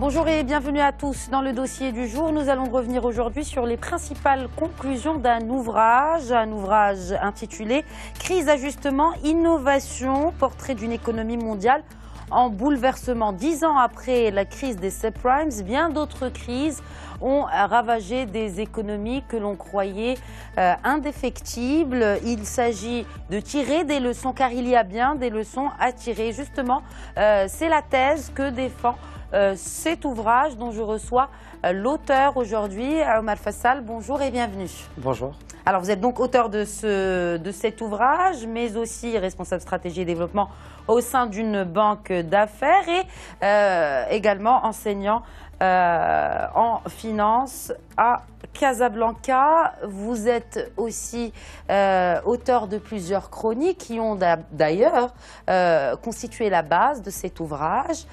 Bonjour et bienvenue à tous. Dans le dossier du jour, nous allons revenir aujourd'hui sur les principales conclusions d'un ouvrage intitulé « Crise, ajustement, innovation, portrait d'une économie mondiale en bouleversement ». 10 ans après la crise des subprimes, bien d'autres crises ont ravagé des économies que l'on croyait indéfectibles. Il s'agit de tirer des leçons, car il y a bien des leçons à tirer. Justement, c'est la thèse que défend cet ouvrage dont je reçois l'auteur aujourd'hui, Omar Fassal. Bonjour et bienvenue. Bonjour. Alors vous êtes donc auteur de cet ouvrage, mais aussi responsable stratégie et développement au sein d'une banque d'affaires et également enseignant en finance à Casablanca. Vous êtes aussi auteur de plusieurs chroniques qui ont d'ailleurs constitué la base de cet ouvrage.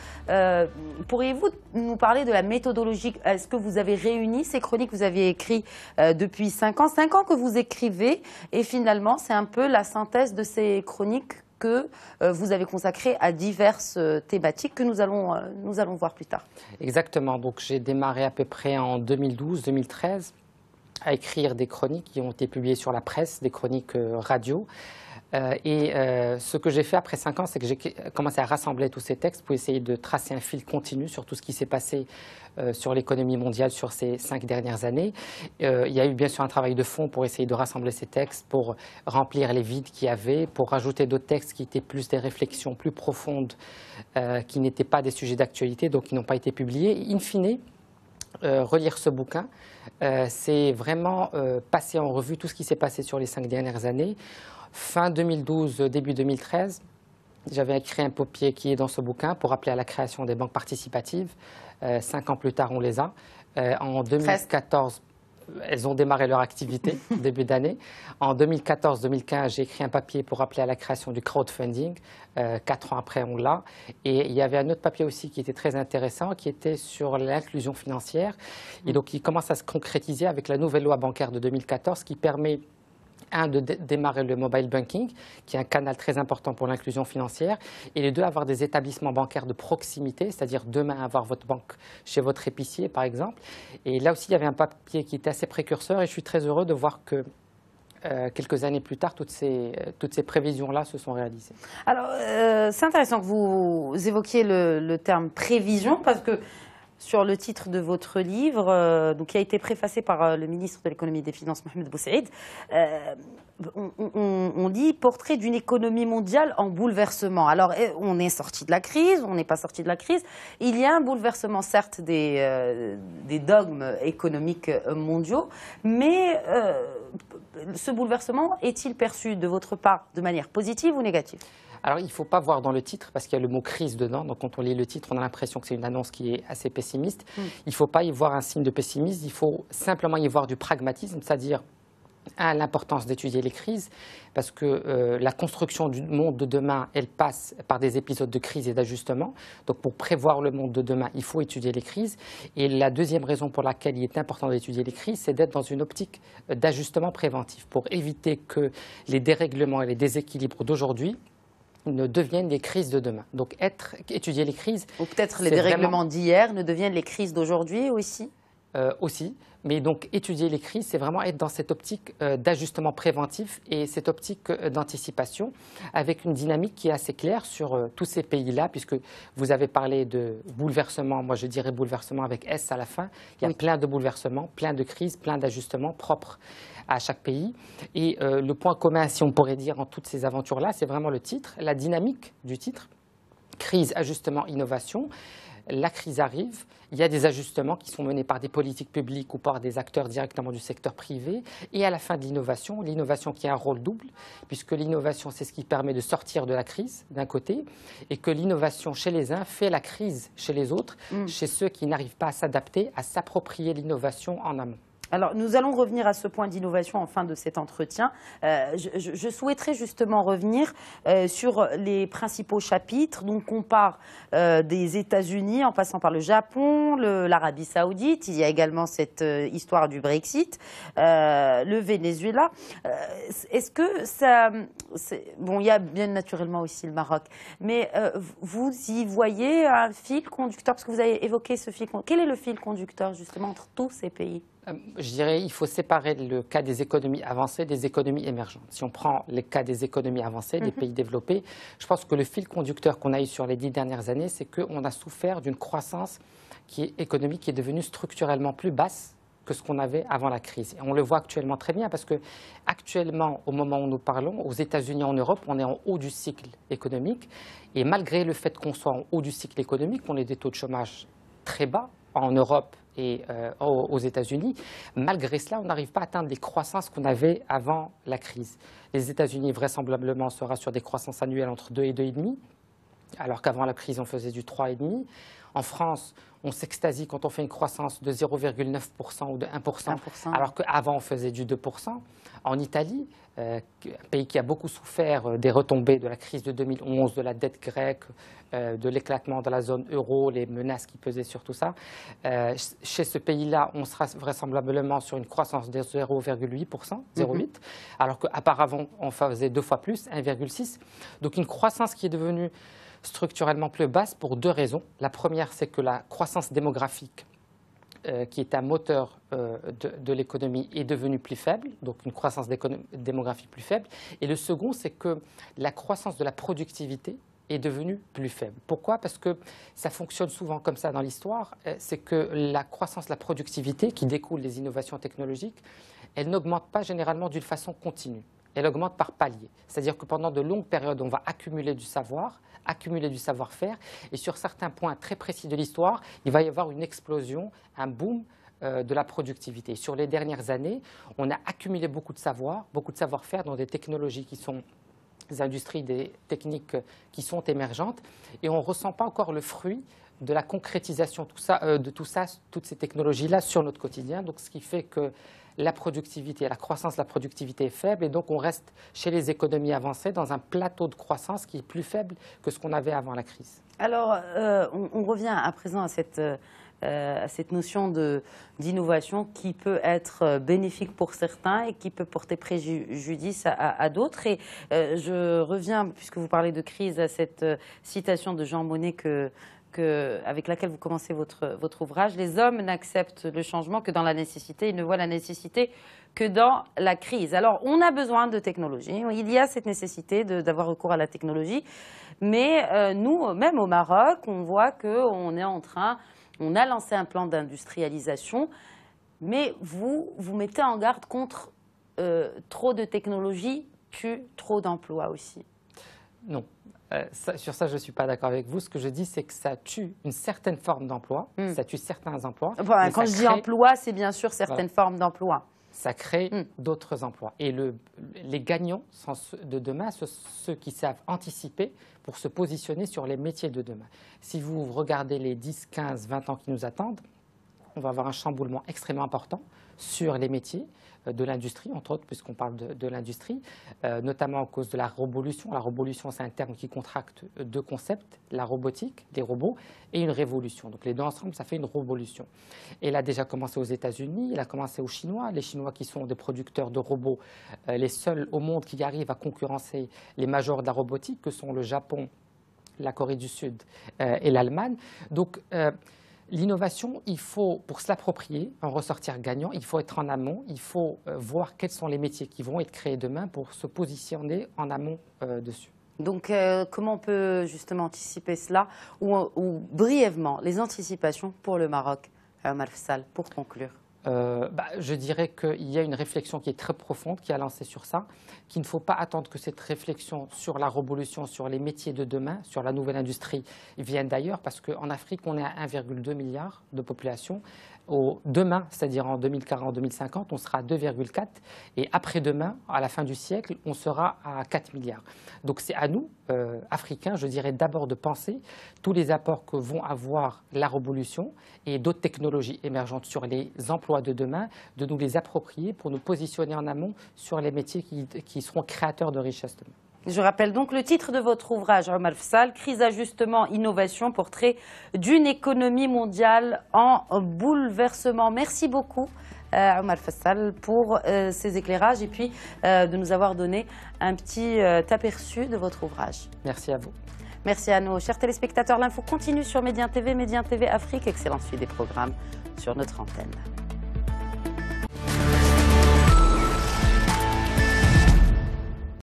Pourriez-vous nous parler de la méthodologie? Est-ce que vous avez réuni ces chroniques? Vous avez écrit depuis 5 ans que vous écrivez, et finalement c'est un peu la synthèse de ces chroniques que vous avez consacré à diverses thématiques que nous allons voir plus tard. Exactement. Donc j'ai démarré à peu près en 2012-2013 à écrire des chroniques qui ont été publiées sur la presse, des chroniques radio. Ce que j'ai fait après 5 ans, c'est que j'ai commencé à rassembler tous ces textes pour essayer de tracer un fil continu sur tout ce qui s'est passé sur l'économie mondiale sur ces 5 dernières années. Il y a eu bien sûr un travail de fond pour essayer de rassembler ces textes, pour remplir les vides qu'il y avait, pour rajouter d'autres textes qui étaient plus des réflexions plus profondes, qui n'étaient pas des sujets d'actualité, donc qui n'ont pas été publiés. In fine, relire ce bouquin, c'est vraiment passer en revue tout ce qui s'est passé sur les 5 dernières années. Fin 2012, début 2013, j'avais écrit un papier qui est dans ce bouquin pour appeler à la création des banques participatives. 5 ans plus tard, on les a. En 2014, elles ont démarré leur activité, début d'année. En 2014-2015, j'ai écrit un papier pour appeler à la création du crowdfunding. 4 ans après, on l'a. Et il y avait un autre papier aussi qui était très intéressant, qui était sur l'inclusion financière. Et donc, il commence à se concrétiser avec la nouvelle loi bancaire de 2014 qui permet de démarrer le mobile banking, qui est un canal très important pour l'inclusion financière, et les deux, avoir des établissements bancaires de proximité, c'est-à-dire demain avoir votre banque chez votre épicier, par exemple. Et là aussi, il y avait un papier qui était assez précurseur, et je suis très heureux de voir que quelques années plus tard, toutes ces prévisions-là se sont réalisées. Alors, c'est intéressant que vous évoquiez le terme prévision, parce que sur le titre de votre livre, qui a été préfacé par le ministre de l'économie et des finances, Mohamed Boussaïd, on dit « Portrait d'une économie mondiale en bouleversement ». Alors, on est sorti de la crise, on n'est pas sorti de la crise. Il y a un bouleversement, certes, des dogmes économiques mondiaux, mais ce bouleversement est-il perçu de votre part de manière positive ou négative ? Alors, il ne faut pas voir dans le titre, parce qu'il y a le mot « crise » dedans. Donc, quand on lit le titre, on a l'impression que c'est une annonce qui est assez pessimiste. Il ne faut pas y voir un signe de pessimisme. Il faut simplement y voir du pragmatisme, c'est-à-dire l'importance d'étudier les crises, parce que la construction du monde de demain, elle passe par des épisodes de crise et d'ajustement. Donc, pour prévoir le monde de demain, il faut étudier les crises. Et la deuxième raison pour laquelle il est important d'étudier les crises, c'est d'être dans une optique d'ajustement préventif, pour éviter que les dérèglements et les déséquilibres d'aujourd'hui ne deviennent les crises de demain. Donc, étudier les crises... Ou peut-être les dérèglements d'hier ne deviennent les crises d'aujourd'hui aussi ? Aussi. Mais donc, étudier les crises, c'est vraiment être dans cette optique d'ajustement préventif et cette optique d'anticipation, avec une dynamique qui est assez claire sur tous ces pays-là, puisque vous avez parlé de bouleversement, moi je dirais bouleversement avec S à la fin. Il y a plein de bouleversements, plein de crises, plein d'ajustements propres à chaque pays. Et le point commun, si on pourrait dire, en toutes ces aventures-là, c'est vraiment le titre, la dynamique du titre. Crise, ajustement, innovation. La crise arrive, il y a des ajustements qui sont menés par des politiques publiques ou par des acteurs directement du secteur privé. Et à la fin de l'innovation qui a un rôle double, puisque l'innovation, c'est ce qui permet de sortir de la crise, d'un côté, et que l'innovation chez les uns fait la crise chez les autres, chez ceux qui n'arrivent pas à s'adapter, à s'approprier l'innovation en amont. Alors, nous allons revenir à ce point d'innovation en fin de cet entretien. Je souhaiterais justement revenir sur les principaux chapitres. Donc, on part des États-Unis en passant par le Japon, l'Arabie Saoudite. Il y a également cette histoire du Brexit, le Venezuela. Est-ce que ça... Bon, il y a bien naturellement aussi le Maroc. Mais vous y voyez un fil conducteur? Parce que vous avez évoqué ce fil conducteur. Quel est le fil conducteur justement entre tous ces pays? Je dirais qu'il faut séparer le cas des économies avancées des économies émergentes. Si on prend les cas des économies avancées, des pays développés, je pense que le fil conducteur qu'on a eu sur les 10 dernières années, c'est qu'on a souffert d'une croissance économique qui est devenue structurellement plus basse que ce qu'on avait avant la crise. Et on le voit actuellement très bien parce que actuellement, au moment où nous parlons, aux États-Unis, en Europe, on est en haut du cycle économique. Et malgré le fait qu'on soit en haut du cycle économique, on ait des taux de chômage très bas en Europe et aux États-Unis, malgré cela, on n'arrive pas à atteindre les croissances qu'on avait avant la crise. Les États-Unis, vraisemblablement, sera sur des croissances annuelles entre 2 et 2,5, alors qu'avant la crise, on faisait du 3,5. En France, on s'extasie quand on fait une croissance de 0,9% ou de 1%, alors qu'avant, on faisait du 2%. En Italie, un pays qui a beaucoup souffert des retombées de la crise de 2011, de la dette grecque, de l'éclatement de la zone euro, les menaces qui pesaient sur tout ça. Chez ce pays-là, on sera vraisemblablement sur une croissance de 0,8%, 0,8%, alors qu'auparavant, on faisait 2 fois plus, 1,6%. Donc une croissance qui est devenue structurellement plus basse pour 2 raisons. La première, c'est que la croissance démographique, qui est un moteur de l'économie, est devenue plus faible, donc une croissance démographique plus faible. Et le second, c'est que la croissance de la productivité est devenue plus faible. Pourquoi? Parce que ça fonctionne souvent comme ça dans l'histoire, c'est que la croissance de la productivité, qui découle des innovations technologiques, elle n'augmente pas généralement d'une façon continue. Elle augmente par palier. C'est-à-dire que pendant de longues périodes, on va accumuler du savoir, accumuler du savoir-faire, et sur certains points très précis de l'histoire, il va y avoir une explosion, un boom de la productivité. Sur les dernières années, on a accumulé beaucoup de savoir-faire dans des technologies qui sont des industries, des techniques qui sont émergentes, et on ne ressent pas encore le fruit de la concrétisation toutes ces technologies-là sur notre quotidien. Donc, ce qui fait que la productivité, la croissance de la productivité est faible, et donc on reste chez les économies avancées dans un plateau de croissance qui est plus faible que ce qu'on avait avant la crise. Alors, on revient à présent à cette notion d'innovation qui peut être bénéfique pour certains et qui peut porter préjudice à d'autres. Et je reviens, puisque vous parlez de crise, à cette citation de Jean Monnet avec laquelle vous commencez votre ouvrage. Les hommes n'acceptent le changement que dans la nécessité, ils ne voient la nécessité que dans la crise. Alors, on a besoin de technologie, il y a cette nécessité d'avoir recours à la technologie, mais nous, même au Maroc, on voit qu'on est on a lancé un plan d'industrialisation, mais vous mettez en garde contre trop de technologie tue trop d'emplois aussi. Non. Sur ça, je ne suis pas d'accord avec vous. Ce que je dis, c'est que ça tue une certaine forme d'emploi, ça tue certains emplois. Enfin, quand je dis emploi, c'est bien sûr certaines formes d'emploi. Ça crée d'autres emplois. Et les gagnants de demain, ceux qui savent anticiper pour se positionner sur les métiers de demain. Si vous regardez les 10, 15, 20 ans qui nous attendent, on va avoir un chamboulement extrêmement important sur les métiers de l'industrie, entre autres, puisqu'on parle de l'industrie, notamment à cause de la rovolution. La rovolution, c'est un terme qui contracte 2 concepts, la robotique, les robots, et une révolution. Donc les deux ensemble, ça fait une rovolution. Et elle a déjà commencé aux États-Unis, elle a commencé aux Chinois. Les Chinois qui sont des producteurs de robots, les seuls au monde qui arrivent à concurrencer les majors de la robotique, que sont le Japon, la Corée du Sud et l'Allemagne. Donc, l'innovation, il faut, pour se l'approprier, en ressortir gagnant, il faut être en amont, il faut voir quels sont les métiers qui vont être créés demain pour se positionner en amont dessus. Donc, comment on peut justement anticiper cela ou brièvement, les anticipations pour le Maroc, Omar Fessal, pour conclure? Je dirais qu'il y a une réflexion qui est très profonde, qui a lancé sur ça, qu'il ne faut pas attendre que cette réflexion sur la révolution, sur les métiers de demain, sur la nouvelle industrie, vienne d'ailleurs, parce qu'en Afrique, on est à 1,2 milliard de population. Demain, c'est-à-dire en 2040-2050, on sera à 2,4 et après-demain, à la fin du siècle, on sera à 4 milliards. Donc c'est à nous, Africains, je dirais d'abord de penser tous les apports que vont avoir la révolution et d'autres technologies émergentes sur les emplois de demain, de nous les approprier pour nous positionner en amont sur les métiers qui seront créateurs de richesse demain. Je rappelle donc le titre de votre ouvrage, Omar Fessal, Crise, ajustement, innovation, portrait d'une économie mondiale en bouleversement. Merci beaucoup, Omar Fessal, pour ces éclairages et puis de nous avoir donné un petit aperçu de votre ouvrage. Merci à vous. Merci à nos chers téléspectateurs. L'info continue sur Médien TV, Médien TV Afrique. Excellente suite des programmes sur notre antenne.